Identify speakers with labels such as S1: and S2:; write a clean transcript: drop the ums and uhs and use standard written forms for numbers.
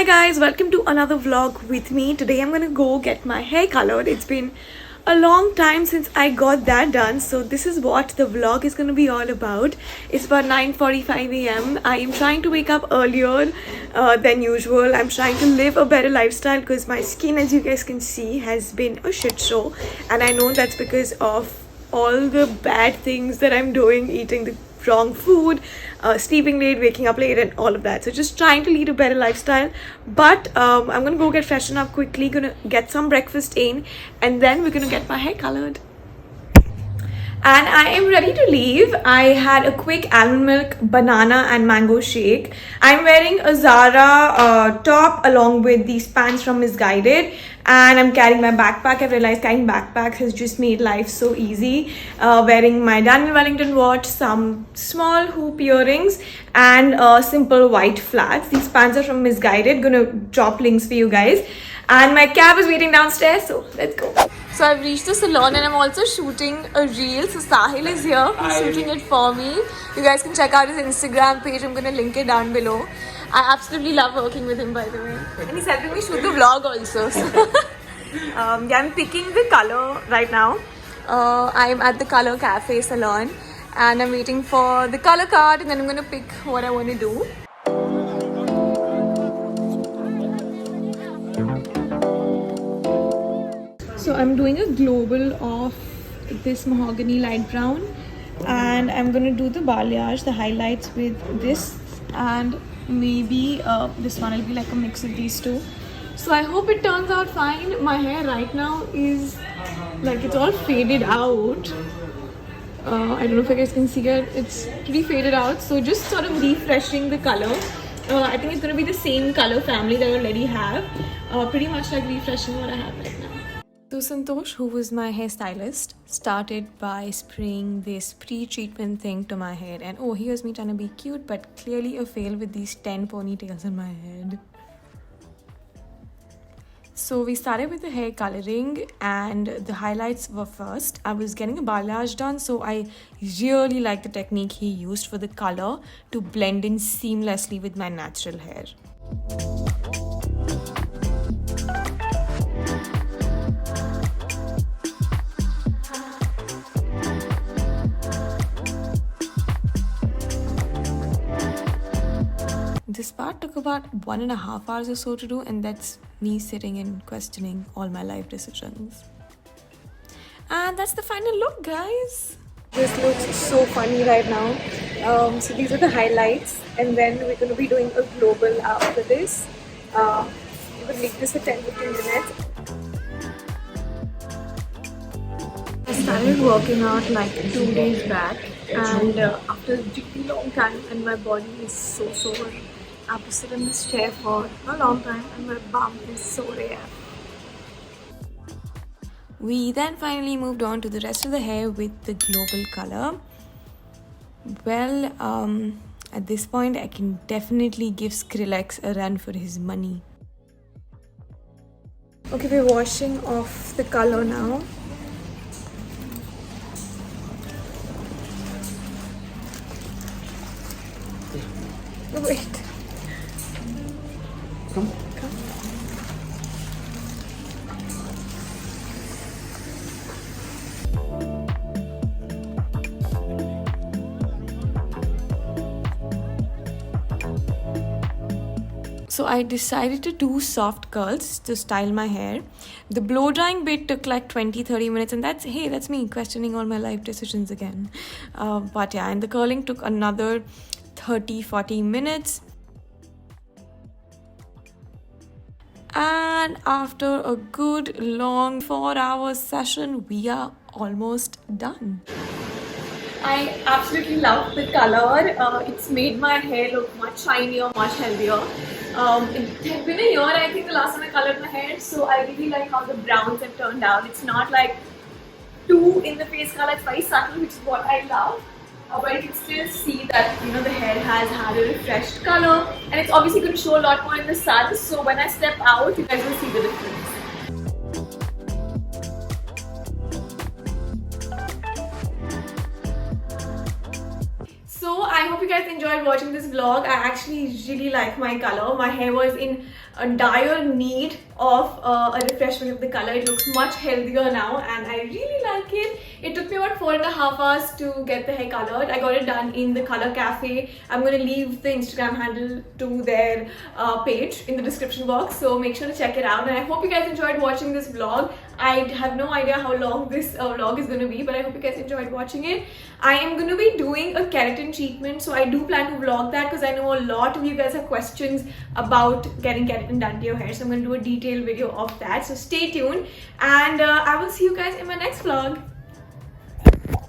S1: Hi guys, welcome to another vlog with me. Today I'm gonna go get my hair colored. It's been a long time since I got that done, so this is what the vlog is gonna be all about. It's about 9:45 a.m. I am trying to wake up earlier than usual. I'm trying to live a better lifestyle because my skin, as you guys can see, has been a shit show, and I know that's because of all the bad things that I'm doing, eating the wrong food, sleeping late, waking up late, and all of that. So just trying to lead a better lifestyle. But I'm gonna go get freshened up quickly, gonna get some breakfast in, and then we're gonna get my hair colored. And I am ready to leave. I had a quick almond milk, banana and mango shake. I'm wearing a Zara top along with these pants from Misguided, and I'm carrying my backpack. I've realized carrying backpacks has just made life so easy. Wearing my Daniel Wellington watch, some small hoop earrings, and simple white flats. These pants are from Misguided. Gonna drop links for you guys. And my cab is waiting downstairs, so let's go. So I've reached the salon and I'm also shooting a reel. So Sahil is here. He's shooting it for me. You guys can check out his Instagram page. I'm gonna link it down below. I absolutely love working with him, by the way. And he's helping me shoot the vlog also. So yeah, I'm picking the color right now. I'm at the Color Cafe salon and I'm waiting for the color card, and then I'm gonna pick what I want to do. So I'm doing a global of this mahogany light brown, and I'm gonna do the balayage, the highlights with this, and maybe this one will be like a mix of these two. So I hope it turns out fine. My hair right now is like, it's all faded out. I don't know if you guys can see it. It's pretty faded out. So just sort of refreshing the color. I think it's gonna be the same color family that I already have. Pretty much like refreshing what I have right now. So Santosh, who was my hairstylist, started by spraying this pre-treatment thing to my hair, and oh, here's me trying to be cute, but clearly a fail with these 10 ponytails in my head. So we started with the hair coloring, and the highlights were first. I was getting a balayage done, so I really like the technique he used for the color to blend in seamlessly with my natural hair. This part took about 1.5 hours or so to do, and that's me sitting and questioning all my life decisions. And that's the final look, guys. This looks so funny right now. So these are the highlights, and then we're going to be doing a global after this. We will leave this for 10-15 minutes. I started working out like 2 days back, and after a really long time, and my body is so sore. I have to sit in this chair for a long time, and my bum is so rare. We then finally moved on to the rest of the hair with the global color. Well, at this point, I can definitely give Skrillex a run for his money. Okay, we're washing off the color now. Wait. Come. So I decided to do soft curls to style my hair. The blow drying bit took like 20-30 minutes, and that's me questioning all my life decisions again. But yeah, and the curling took another 30-40 minutes. And after a good long 4-hour session, we are almost done. I absolutely love the color. It's made my hair look much shinier, much healthier. It had been a year, I think, the last time I colored my hair, so I really like how the browns have turned out. It's not like too in the face color, it's very subtle, which is what I love. But you can still see that, you know, the hair has had a refreshed color, and it's obviously going to show a lot more in the sun, so when I step out, you guys will see the difference. So I hope you guys enjoyed watching this vlog. I actually really like my color. My hair was in a dire need of a refreshment of the color. It looks much healthier now and I really like it. It took me about 4.5 hours to get the hair colored. I got it done in the Color Cafe. I'm going to leave the Instagram handle to their page in the description box, so make sure to check it out. And I hope you guys enjoyed watching this vlog. I have no idea how long this vlog is going to be, but I hope you guys enjoyed watching it. I am going to be doing a keratin treatment, so I do plan to vlog that because I know a lot of you guys have questions about getting keratin done to your hair. So I'm going to do a detailed video of that. So stay tuned and I will see you guys in my next vlog.